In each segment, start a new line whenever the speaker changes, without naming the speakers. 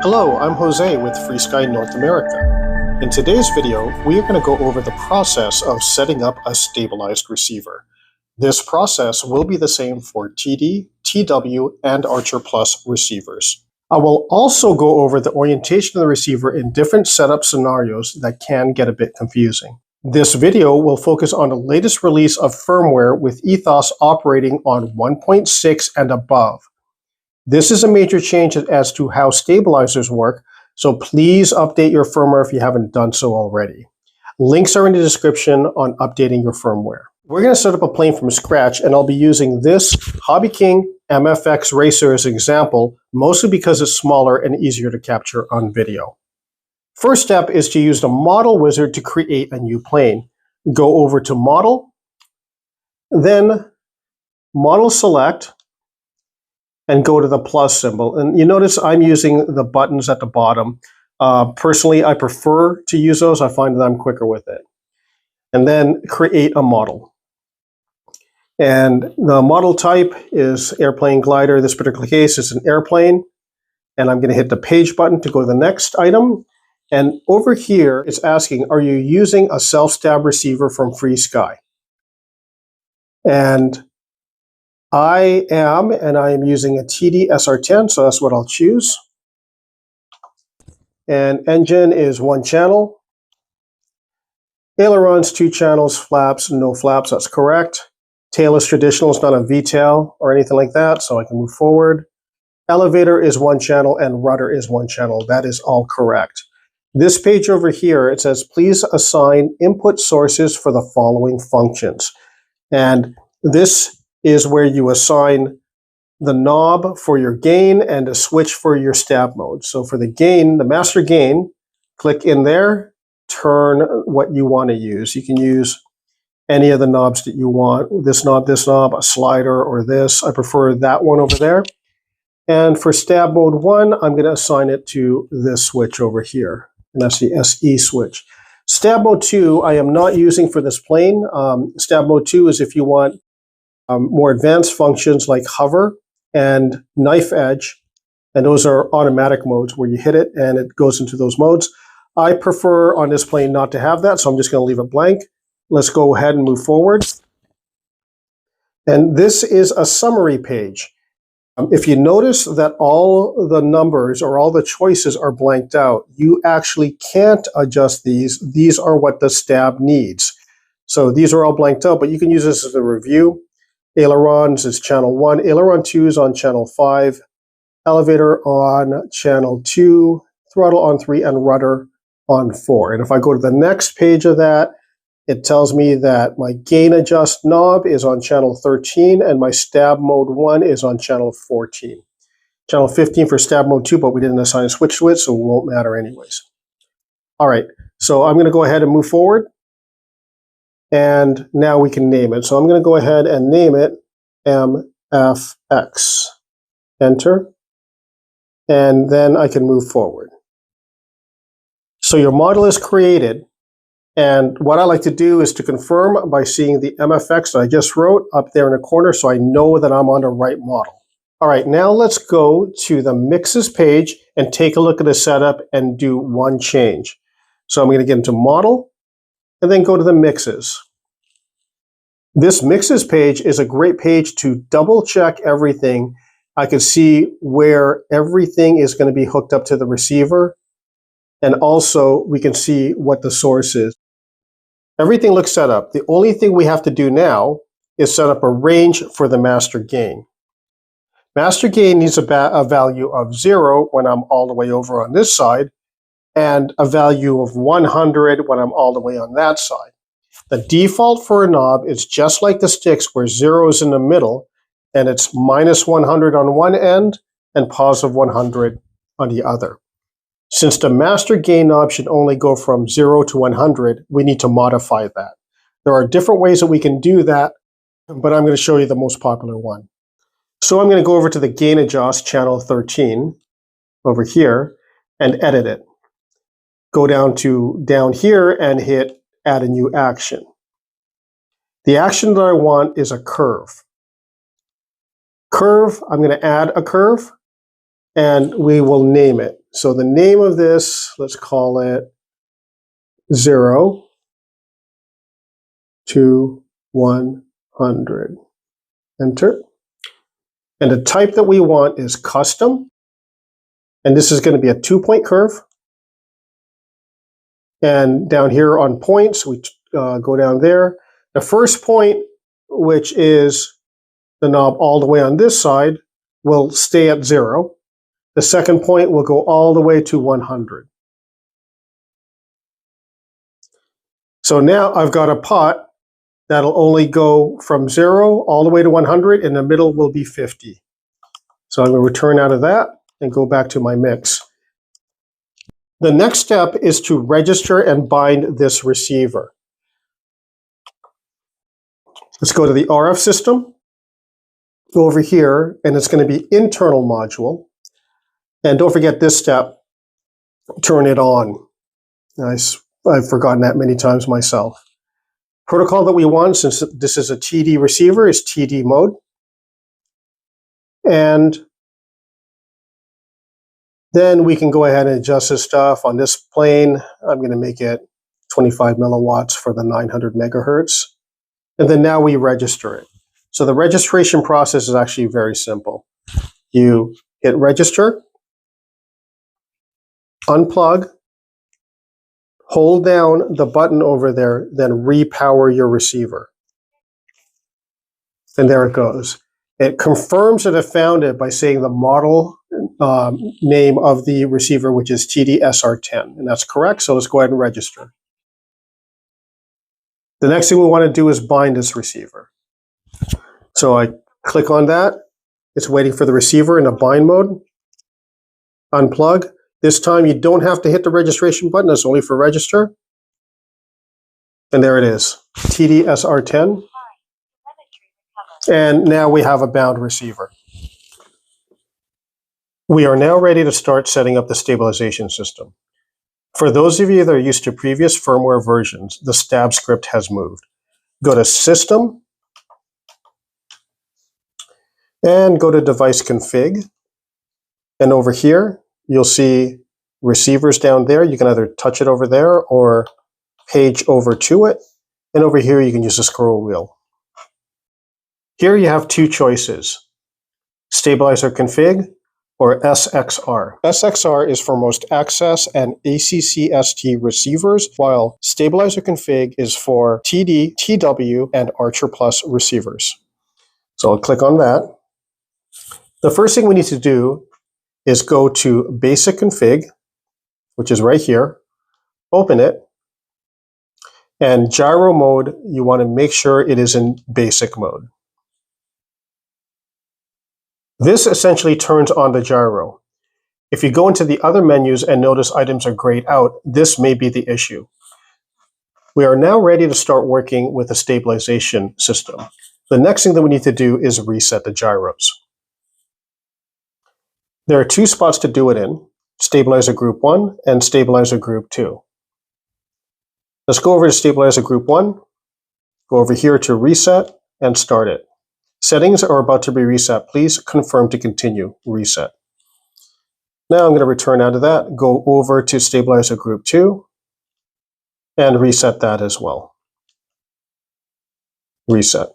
Hello, I'm Jose with FreeSky North America. In today's video, we are going to go over the process of setting up a stabilized receiver. This process will be the same for TD, TW, and Archer Plus receivers. I will also go over the orientation of the receiver in different setup scenarios that can get a bit confusing. This video will focus on the latest release of firmware with Ethos operating on 1.6 and above. This is a major change as to how stabilizers work, so please update your firmware if you haven't done so already. Links are in the description on updating your firmware. We're going to set up a plane from scratch, and I'll be using this Hobby King MFX Racer as an example, mostly because it's smaller and easier to capture on video. First step is to use the Model Wizard to create a new plane. Go over to Model, then Model Select, and go to the plus symbol. And you notice I'm using the buttons at the bottom. Personally, I prefer to use those. I find that I'm quicker with it. And then create a model. And the model type is airplane glider. In this particular case, it's an airplane. And I'm going to hit the page button to go to the next item. And over here, it's asking, are you using a self-stab receiver from FreeSky? And I am using a TD SR10, so that's what I'll choose. And engine is 1 channel. Ailerons 2 channels, flaps, no flaps, that's correct. Tail is traditional, it's not a V-tail or anything like that, so I can move forward. Elevator is 1 channel and rudder is 1 channel, that is all correct. This page over here, it says, please assign input sources for the following functions. And this is where you assign the knob for your gain and a switch for your stab mode. So for the gain, the master gain, click in there, turn what you want to use. You can use any of the knobs that you want. This knob, a slider, or this. I prefer that one over there. And for stab mode 1, I'm going to assign it to this switch over here. And that's the SE switch. Stab mode 2, I am not using for this plane. Stab mode 2 is if you want more advanced functions like hover and knife edge, and those are automatic modes where you hit it and it goes into those modes. I prefer on this plane not to have that, so I'm just going to leave it blank. Let's go ahead and move forward. And this is a summary page. If you notice that all the numbers or all the choices are blanked out, you actually can't adjust these. These are what the stab needs. So these are all blanked out, but you can use this as a review. Ailerons is channel 1, aileron 2 is on channel 5, elevator on channel 2, throttle on 3, and rudder on 4. And if I go to the next page of that, it tells me that my gain adjust knob is on channel 13 and my stab mode 1 is on channel 14. Channel 15 for stab mode 2, but we didn't assign a switch to it, so it won't matter anyways. All right, so I'm going to go ahead and move forward. And now we can name it. So I'm going to go ahead and name it MFX. Enter. And then I can move forward. So your model is created. And what I like to do is to confirm by seeing the MFX that I just wrote up there in the corner so I know that I'm on the right model. All right, now let's go to the mixes page and take a look at the setup and do one change. So I'm going to get into model and then go to the mixes. This mixes page is a great page to double check everything. I can see where everything is going to be hooked up to the receiver. And also we can see what the source is. Everything looks set up. The only thing we have to do now is set up a range for the master gain. Master gain needs a value of 0 when I'm all the way over on this side, and a value of 100 when I'm all the way on that side. The default for a knob is just like the sticks where 0 is in the middle, and it's minus 100 on one end and positive 100 on the other. Since the master gain knob should only go from 0 to 100, we need to modify that. There are different ways that we can do that, but I'm going to show you the most popular one. So I'm going to go over to the gain adjust channel 13 over here and edit it. Go down here and hit add a new action. The action that I want is a curve. I'm going to add a curve and we will name it. So the name of this, let's call it 0 to 100. Enter. And the type that we want is custom. And this is going to be a 2-point curve. And down here on points, we go down there. The first point, which is the knob all the way on this side, will stay at 0. The second point will go all the way to 100. So now I've got a pot that'll only go from 0 all the way to 100, and the middle will be 50. So I'm going to return out of that and go back to my mix. The next step is to register and bind this receiver. Let's go to the RF system, go over here, and it's going to be internal module. And don't forget this step, turn it on. I've forgotten that many times myself. Protocol that we want, since this is a TD receiver, is TD mode. And then we can go ahead and adjust this stuff. On this plane, I'm going to make it 25 milliwatts for the 900 megahertz. And then now we register it. So the registration process is actually very simple. You hit register, unplug, hold down the button over there, then repower your receiver. And there it goes. It confirms that it found it by saying the model name of the receiver, which is TD-SR10. And that's correct, so let's go ahead and register. The next thing we want to do is bind this receiver. So I click on that. It's waiting for the receiver in a bind mode. Unplug. This time you don't have to hit the registration button. It's only for register. And there it is, TD-SR10. And now we have a bound receiver. We are now ready to start setting up the stabilization system. For those of you that are used to previous firmware versions, the stab script has moved. Go to System, and go to Device Config. And over here, you'll see receivers down there. You can either touch it over there or page over to it. And over here, you can use the scroll wheel. Here you have two choices, Stabilizer Config or SXR. SXR is for most Access and ACCST receivers, while Stabilizer Config is for TD, TW, and Archer Plus receivers. So I'll click on that. The first thing we need to do is go to Basic Config, which is right here, open it, and gyro mode, you want to make sure it is in basic mode. This essentially turns on the gyro. If you go into the other menus and notice items are grayed out, this may be the issue. We are now ready to start working with the stabilization system. The next thing that we need to do is reset the gyros. There are two spots to do it in, Stabilizer Group 1 and Stabilizer Group 2. Let's go over to Stabilizer Group 1, go over here to Reset, and start it. Settings are about to be reset. Please confirm to continue. Reset. Now I'm going to return out of that, go over to Stabilizer Group 2, and reset that as well. Reset.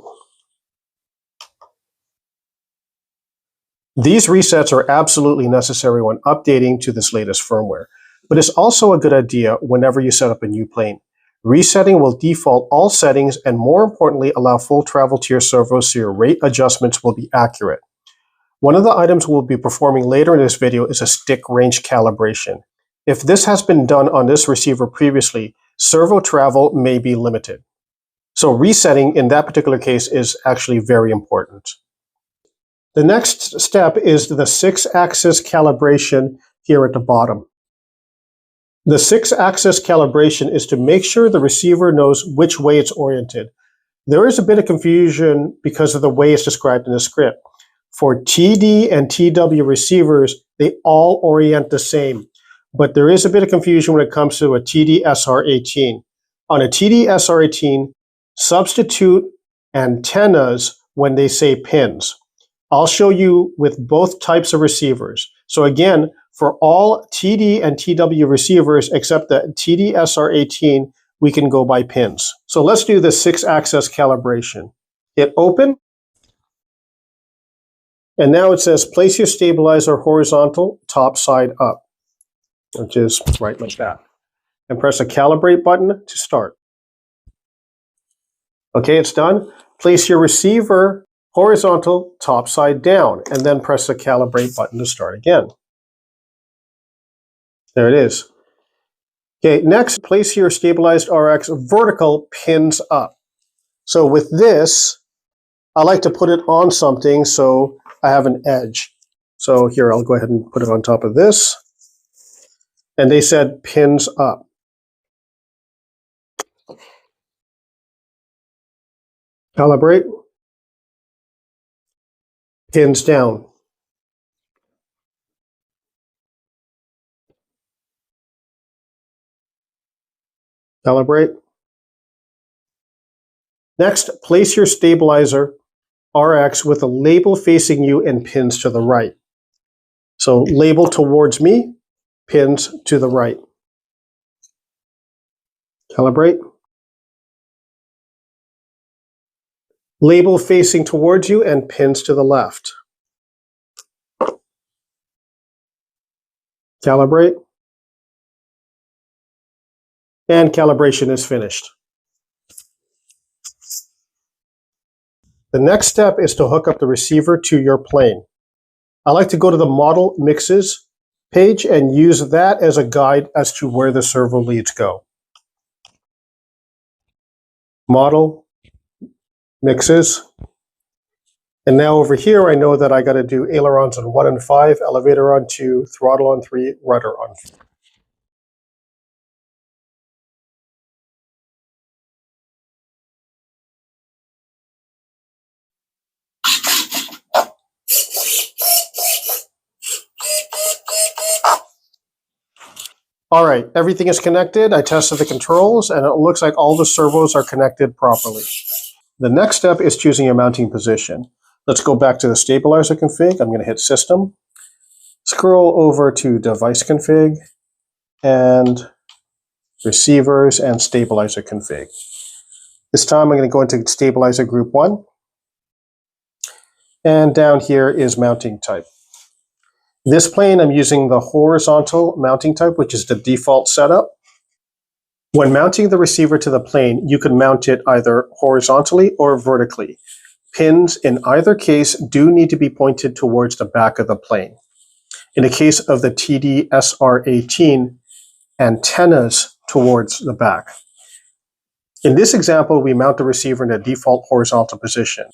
These resets are absolutely necessary when updating to this latest firmware, but it's also a good idea whenever you set up a new plane. Resetting will default all settings and, more importantly, allow full travel to your servos so your rate adjustments will be accurate. One of the items we'll be performing later in this video is a stick range calibration. If this has been done on this receiver previously, servo travel may be limited. So resetting in that particular case is actually very important. The next step is the 6-axis calibration here at the bottom. The 6-axis calibration is to make sure the receiver knows which way it's oriented. There is a bit of confusion because of the way it's described in the script. For TD and TW receivers, they all orient the same, but there is a bit of confusion when it comes to a TD-SR18. On a TD-SR18, substitute antennas when they say pins. I'll show you with both types of receivers. So again, for all TD and TW receivers except the TD SR18, we can go by pins. So let's do the 6-axis calibration. Hit open. And now it says place your stabilizer horizontal, top side up, which is right like that. And press the calibrate button to start. Okay, it's done. Place your receiver horizontal, top side down, and then press the calibrate button to start again. There it is. Okay, next, place your stabilized RX vertical pins up. So with this, I like to put it on something so I have an edge. So here, I'll go ahead and put it on top of this. And they said pins up. Calibrate. Pins down. Calibrate. Next, place your stabilizer RX with a label facing you and pins to the right. So label towards me, pins to the right. Calibrate. Label facing towards you and pins to the left. Calibrate. And calibration is finished. The next step is to hook up the receiver to your plane. I like to go to the Model Mixes page and use that as a guide as to where the servo leads go. Model Mixes. And now over here, I know that I got to do ailerons on 1 and 5, elevator on 2, throttle on 3, rudder on 4. All right, everything is connected. I tested the controls, and it looks like all the servos are connected properly. The next step is choosing your mounting position. Let's go back to the stabilizer config. I'm going to hit System, scroll over to Device Config, and Receivers and Stabilizer Config. This time I'm going to go into Stabilizer Group 1, and down here is Mounting Type. This plane, I'm using the horizontal mounting type, which is the default setup. When mounting the receiver to the plane, you can mount it either horizontally or vertically. Pins in either case do need to be pointed towards the back of the plane. In the case of the TD SR18, antennas towards the back. In this example, we mount the receiver in the default horizontal position.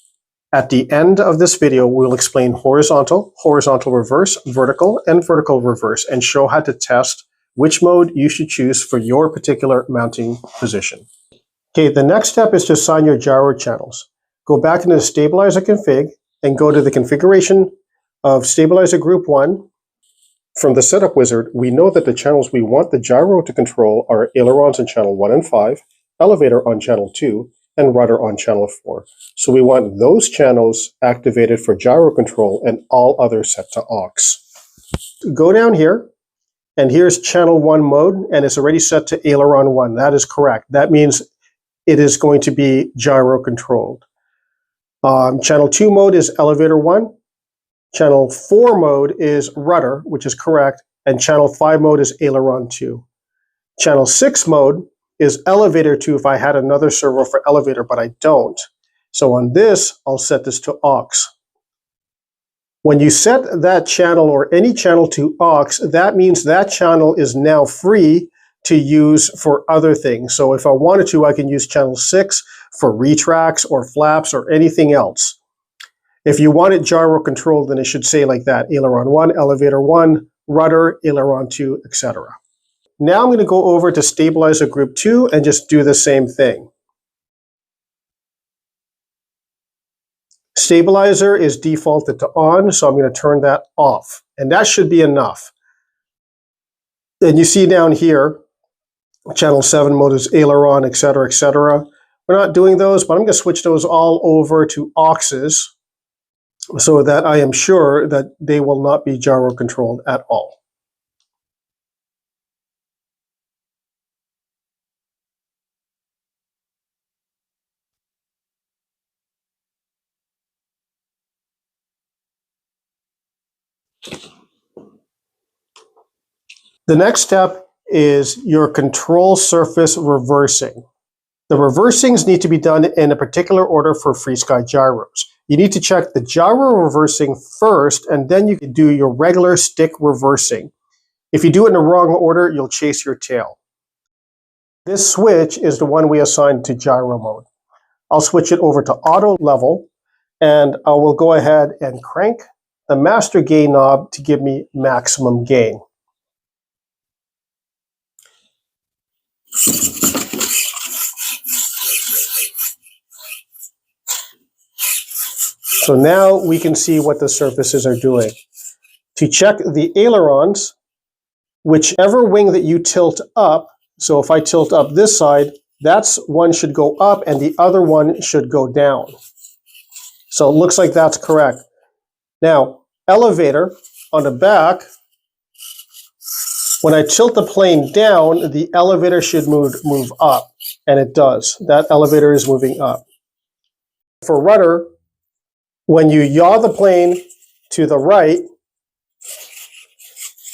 At the end of this video, we'll explain horizontal, horizontal reverse, vertical, and vertical reverse, and show how to test which mode you should choose for your particular mounting position. Okay, the next step is to assign your gyro channels. Go back into the stabilizer config and go to the configuration of stabilizer group 1. From the setup wizard, we know that the channels we want the gyro to control are ailerons on channel 1 and 5, elevator on channel 2, and rudder on channel 4. So we want those channels activated for gyro control and all others set to aux. Go down here, and here's channel 1 mode, and it's already set to aileron 1. That is correct. That means it is going to be gyro controlled. Channel 2 mode is elevator 1. Channel 4 mode is rudder, which is correct, and channel 5 mode is aileron 2. Channel 6 mode is elevator 2 if I had another servo for elevator, but I don't. So on this, I'll set this to aux. When you set that channel or any channel to aux, that means that channel is now free to use for other things. So if I wanted to, I can use channel 6 for retracts or flaps or anything else. If you want it gyro controlled, then it should say like that, aileron 1, elevator 1, rudder, aileron 2, etc. Now I'm going to go over to stabilizer group 2 and just do the same thing. Stabilizer is defaulted to on, so I'm going to turn that off. And that should be enough. And you see down here, channel 7 mode is aileron, etc., etc. We're not doing those, but I'm going to switch those all over to auxes. so that I am sure that they will not be gyro controlled at all. The next step is your control surface reversing. The reversing need to be done in a particular order for FrSky gyros. You need to check the gyro reversing first, and then you can do your regular stick reversing. If you do it in the wrong order, you'll chase your tail. This switch is the one we assigned to gyro mode. I'll switch it over to auto level, and I will go ahead and crank the master gain knob to give me maximum gain. So now we can see what the surfaces are doing. To check the ailerons, whichever wing that you tilt up, so if I tilt up this side, that's one should go up and the other one should go down. So it looks like that's correct. Now, elevator on the back, when I tilt the plane down, the elevator should move up, and it does. That elevator is moving up. For rudder, when you yaw the plane to the right,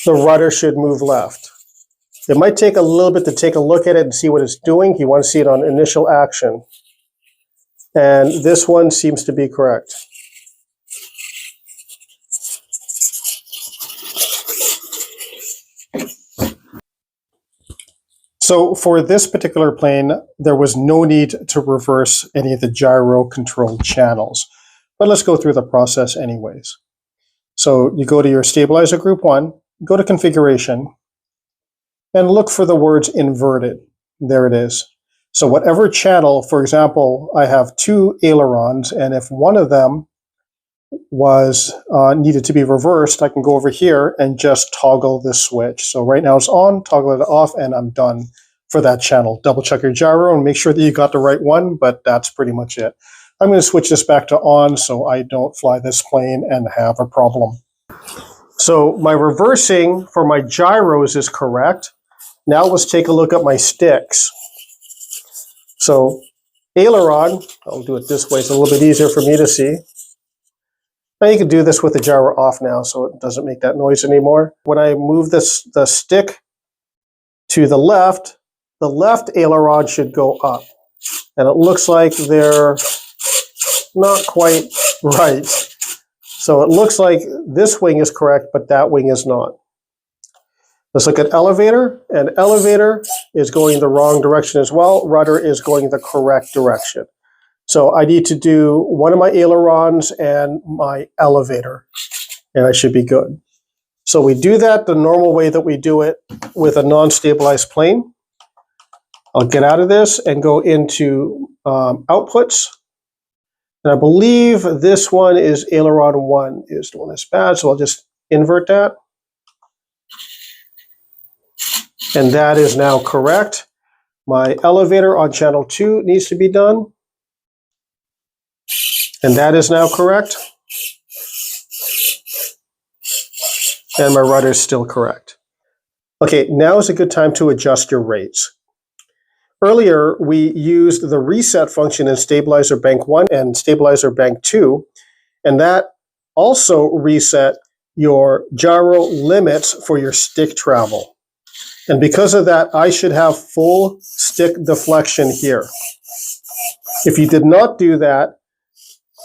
the rudder should move left. It might take a little bit to take a look at it and see what it's doing. You want to see it on initial action. And this one seems to be correct. So for this particular plane, there was no need to reverse any of the gyro control channels. But let's go through the process anyways. So you go to your stabilizer group 1, go to configuration, and look for the words inverted. There it is. So whatever channel, for example, I have 2 ailerons, and if one of them was needed to be reversed, I can go over here and just toggle this switch. So right now it's on, toggle it off, and I'm done for that channel. Double check your gyro and make sure that you got the right one, but that's pretty much it. I'm going to switch this back to on so I don't fly this plane and have a problem. So my reversing for my gyros is correct. Now let's take a look at my sticks. So aileron, I'll do it this way, it's a little bit easier for me to see. Now you can do this with the gyro off now so it doesn't make that noise anymore. When I move the stick to the left aileron should go up. And it looks like they're not quite right. So it looks like this wing is correct, but that wing is not. Let's look at elevator, and elevator is going the wrong direction as well. Rudder is going the correct direction. So I need to do one of my ailerons and my elevator, and I should be good. So we do that the normal way that we do it with a non-stabilized plane. I'll get out of this and go into outputs. And I believe this one is aileron 1 is the one that's bad, so I'll just invert that. And that is now correct. My elevator on channel 2 needs to be done. And that is now correct. And my rudder is still correct. Okay, now is a good time to adjust your rates. Earlier, we used the reset function in Stabilizer Bank 1 and Stabilizer Bank 2, and that also reset your gyro limits for your stick travel. And because of that, I should have full stick deflection here. If you did not do that,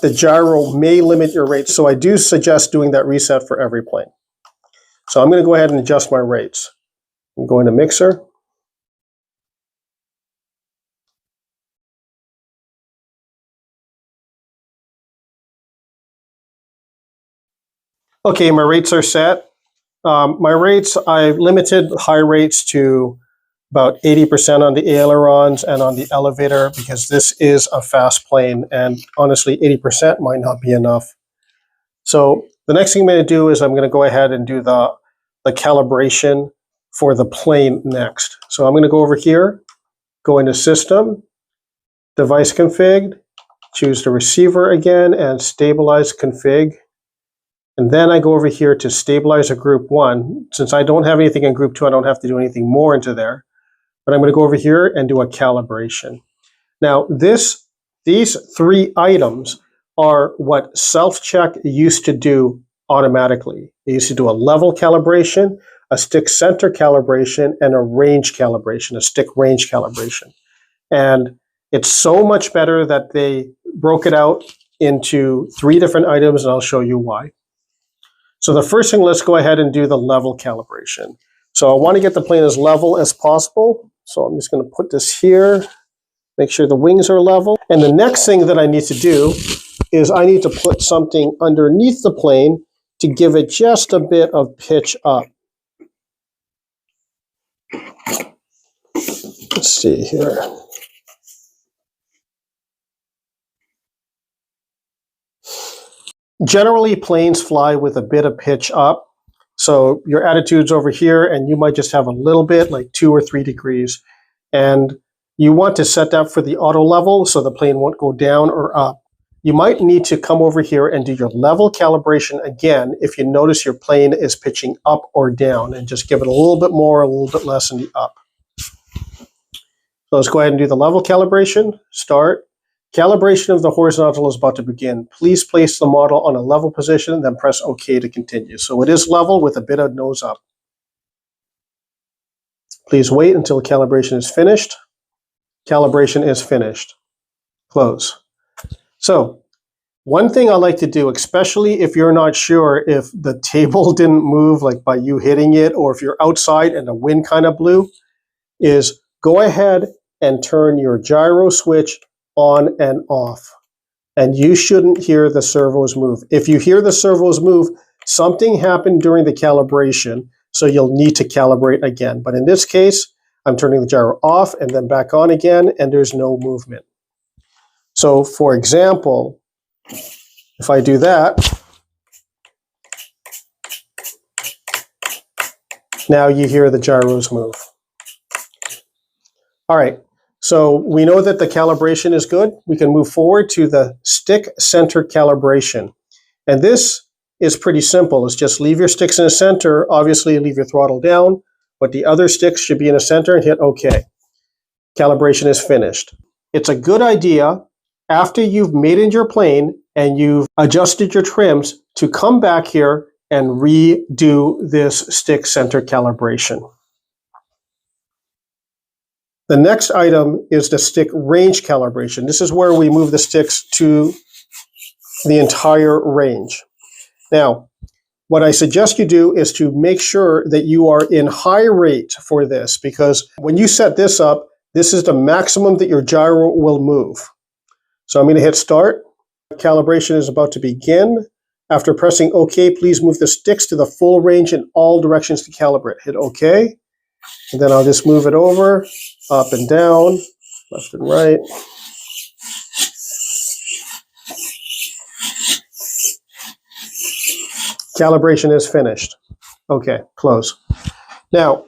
the gyro may limit your rates, so I do suggest doing that reset for every plane. So I'm going to go ahead and adjust my rates. I'm going to Mixer. Okay, my rates are set. My rates, I've limited high rates to about 80% on the ailerons and on the elevator because this is a fast plane, and honestly 80% might not be enough. So the next thing I'm going to do is I'm going to go ahead and do the calibration for the plane next. So I'm going to go over here, go into System, Device Config, choose the receiver again and stabilize config. And then I go over here to stabilize a group 1. Since I don't have anything in group 2, I don't have to do anything more into there. But I'm going to go over here and do a calibration. Now, these 3 items are what self-check used to do automatically. It used to do a level calibration, a stick center calibration, and a range calibration, a stick range calibration. And it's so much better that they broke it out into 3 different items, and I'll show you why. So the first thing, let's go ahead and do the level calibration. So I want to get the plane as level as possible. So I'm just going to put this here, make sure the wings are level. And the next thing that I need to do is I need to put something underneath the plane to give it just a bit of pitch up. Let's see here. Generally, planes fly with a bit of pitch up. So your attitude's over here, and you might just have a little bit, like 2 or 3 degrees. And you want to set that for the auto level so the plane won't go down or up. You might need to come over here and do your level calibration again if you notice your plane is pitching up or down, and just give it a little bit more, a little bit less in the up. So let's go ahead and do the level calibration. Start. Calibration of the horizontal is about to begin. Please place the model on a level position, then press OK to continue. So it is level with a bit of nose up. Please wait until calibration is finished. Calibration is finished. Close. So one thing I like to do, especially if you're not sure if the table didn't move, like by you hitting it, or if you're outside and the wind kind of blew, is go ahead and turn your gyro switch on and off. And you shouldn't hear the servos move. If you hear the servos move, something happened during the calibration, so you'll need to calibrate again. But in this case, I'm turning the gyro off and then back on again, and there's no movement. So for example, if I do that, now you hear the gyros move. All right. So we know that the calibration is good. We can move forward to the stick center calibration. And this is pretty simple. It's just leave your sticks in the center. Obviously, leave your throttle down, but the other sticks should be in the center, and hit OK. Calibration is finished. It's a good idea, after you've mated your plane and you've adjusted your trims, to come back here and redo this stick center calibration. The next item is the stick range calibration. This is where we move the sticks to the entire range. Now, what I suggest you do is to make sure that you are in high rate for this, because when you set this up, this is the maximum that your gyro will move. So I'm going to hit start. Calibration is about to begin. After pressing OK, please move the sticks to the full range in all directions to calibrate. Hit OK. And then I'll just move it over, up and down, left and right. Calibration is finished. Okay, close. Now,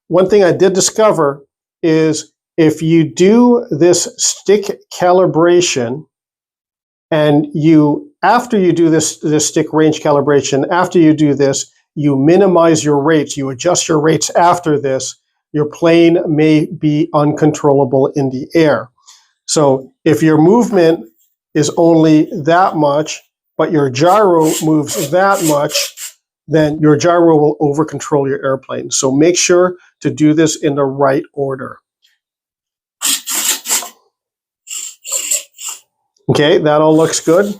one thing I did discover is if you do this stick calibration, and after you do this stick range calibration, after you do this, you minimize your rates, you adjust your rates after this, your plane may be uncontrollable in the air. So if your movement is only that much, but your gyro moves that much, then your gyro will over control your airplane. So make sure to do this in the right order. Okay, that all looks good.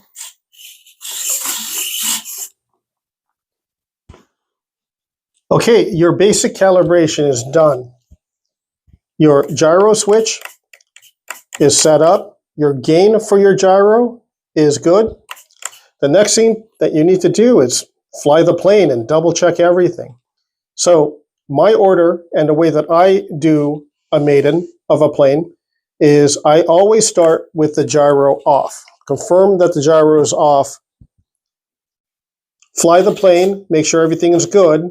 Okay, your basic calibration is done. Your gyro switch is set up. Your gain for your gyro is good. The next thing that you need to do is fly the plane and double check everything. So my order and the way that I do a maiden of a plane is I always start with the gyro off. Confirm that the gyro is off. Fly the plane, make sure everything is good.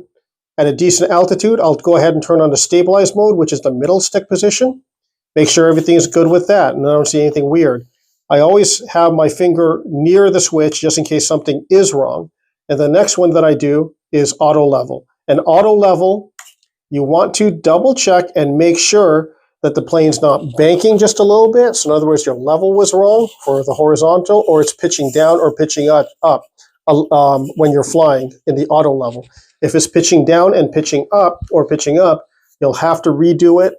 At a decent altitude, I'll go ahead and turn on the stabilize mode, which is the middle stick position. Make sure everything is good with that, and I don't see anything weird. I always have my finger near the switch just in case something is wrong. And the next one that I do is auto level. And auto level, you want to double check and make sure that the plane's not banking just a little bit. So in other words, your level was wrong for the horizontal, or it's pitching down or pitching up when you're flying in the auto level. If it's pitching down and pitching up, or pitching up, you'll have to redo it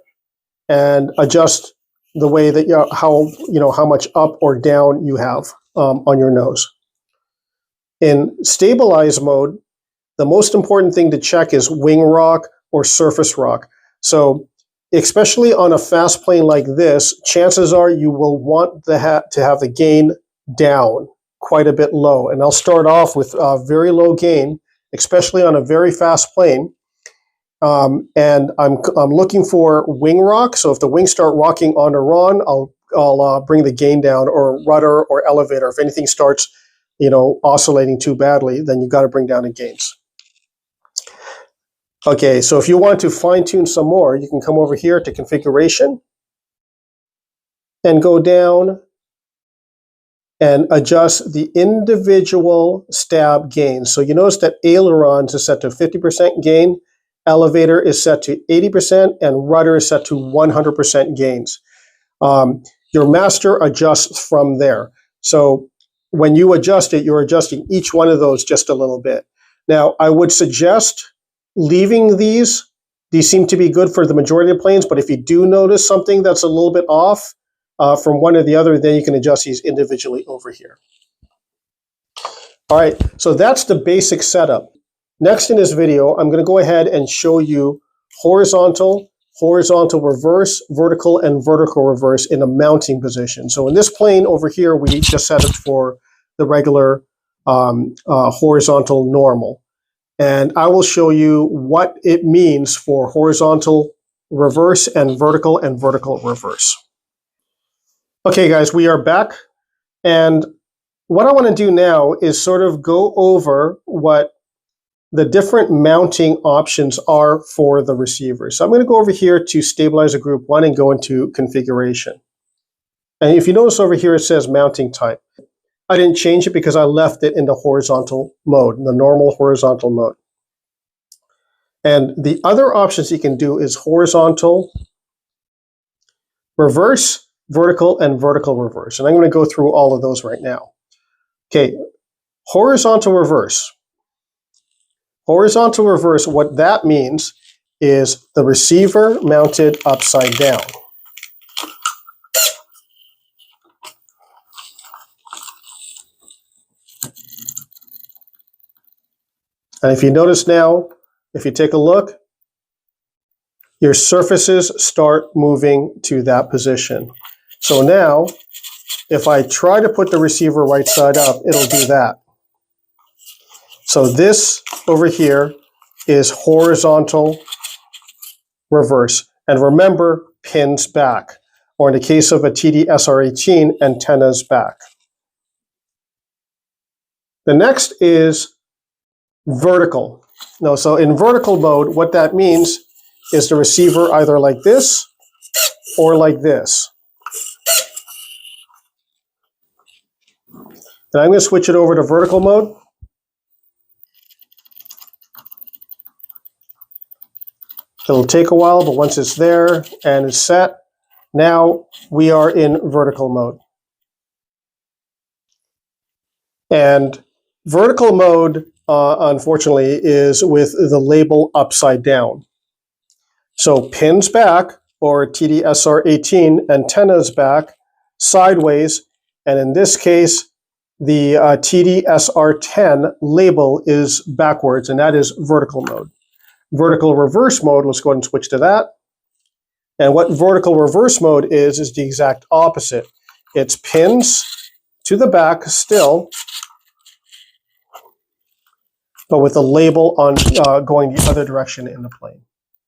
and adjust the way that how much up or down you have on your nose. In stabilize mode, the most important thing to check is wing rock or surface rock. So especially on a fast plane like this, chances are you will want to have the gain down quite a bit low. And I'll start off with very low gain, especially on a very fast plane. And I'm looking for wing rock. So if the wings start rocking on or on, I'll bring the gain down, or rudder or elevator. If anything starts, oscillating too badly, then you've got to bring down the gains. Okay, so if you want to fine tune some more, you can come over here to configuration and go down and adjust the individual stab gains. So you notice that ailerons is set to 50% gain, elevator is set to 80%, and rudder is set to 100% gains. Your master adjusts from there. So when you adjust it, you're adjusting each one of those just a little bit. Now, I would suggest leaving these. These seem to be good for the majority of planes, but if you do notice something that's a little bit off from one or the other, then you can adjust these individually over here. All right, so that's the basic setup. Next in this video, I'm going to go ahead and show you horizontal reverse, vertical, and vertical reverse in a mounting position. So in this plane over here, we just set it for the regular horizontal normal. And I will show you what it means for horizontal reverse and vertical reverse. Okay, guys, we are back. And what I want to do now is sort of go over what the different mounting options are for the receiver. So I'm going to go over here to Stabilizer Group 1 and go into Configuration. And if you notice over here, it says Mounting Type. I didn't change it because I left it in the horizontal mode, the normal horizontal mode. And the other options you can do is horizontal reverse, vertical, and vertical reverse. And I'm going to go through all of those right now. Okay, horizontal reverse. Horizontal reverse, what that means is the receiver mounted upside down. And if you notice now, if you take a look, your surfaces start moving to that position. So now, if I try to put the receiver right side up, it'll do that. So this over here is horizontal reverse. And remember, pins back. Or in the case of a TD SR18, antennas back. The next is vertical. No, so in vertical mode, what that means is the receiver either like this or like this. And I'm going to switch it over to vertical mode. It'll take a while, but once it's there and it's set, now we are in vertical mode. And vertical mode, unfortunately, is with the label upside down. So pins back, or TD-SR18, antennas back, sideways, and in this case, the TD-SR10 label is backwards, and that is vertical mode. Vertical reverse mode, let's go ahead and switch to that. And what vertical reverse mode is the exact opposite. It's pins to the back still, but with a label on going the other direction in the plane.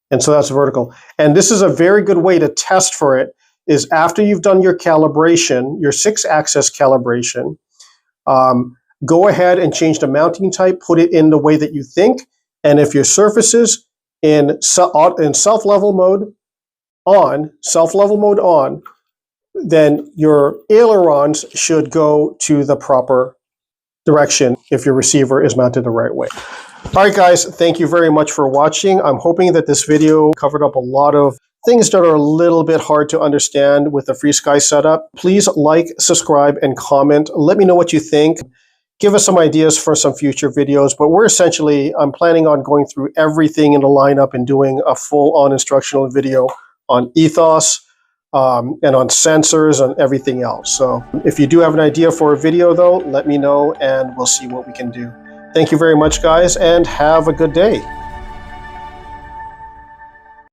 And so that's vertical. And this is a very good way to test for it, is after you've done your calibration, your 6-axis calibration, go ahead and change the mounting type, put it in the way that you think. And if your surfaces in self-level mode on, then your ailerons should go to the proper direction if your receiver is mounted the right way. All right, guys, thank you very much for watching. I'm hoping that this video covered up a lot of things that are a little bit hard to understand with the FrSky setup. Please like, subscribe, and comment. Let me know what you think. Give us some ideas for some future videos, but I'm planning on going through everything in the lineup and doing a full-on instructional video on Ethos, and on sensors and everything else. So if you do have an idea for a video though, let me know and we'll see what we can do. Thank you very much, guys, and have a good day.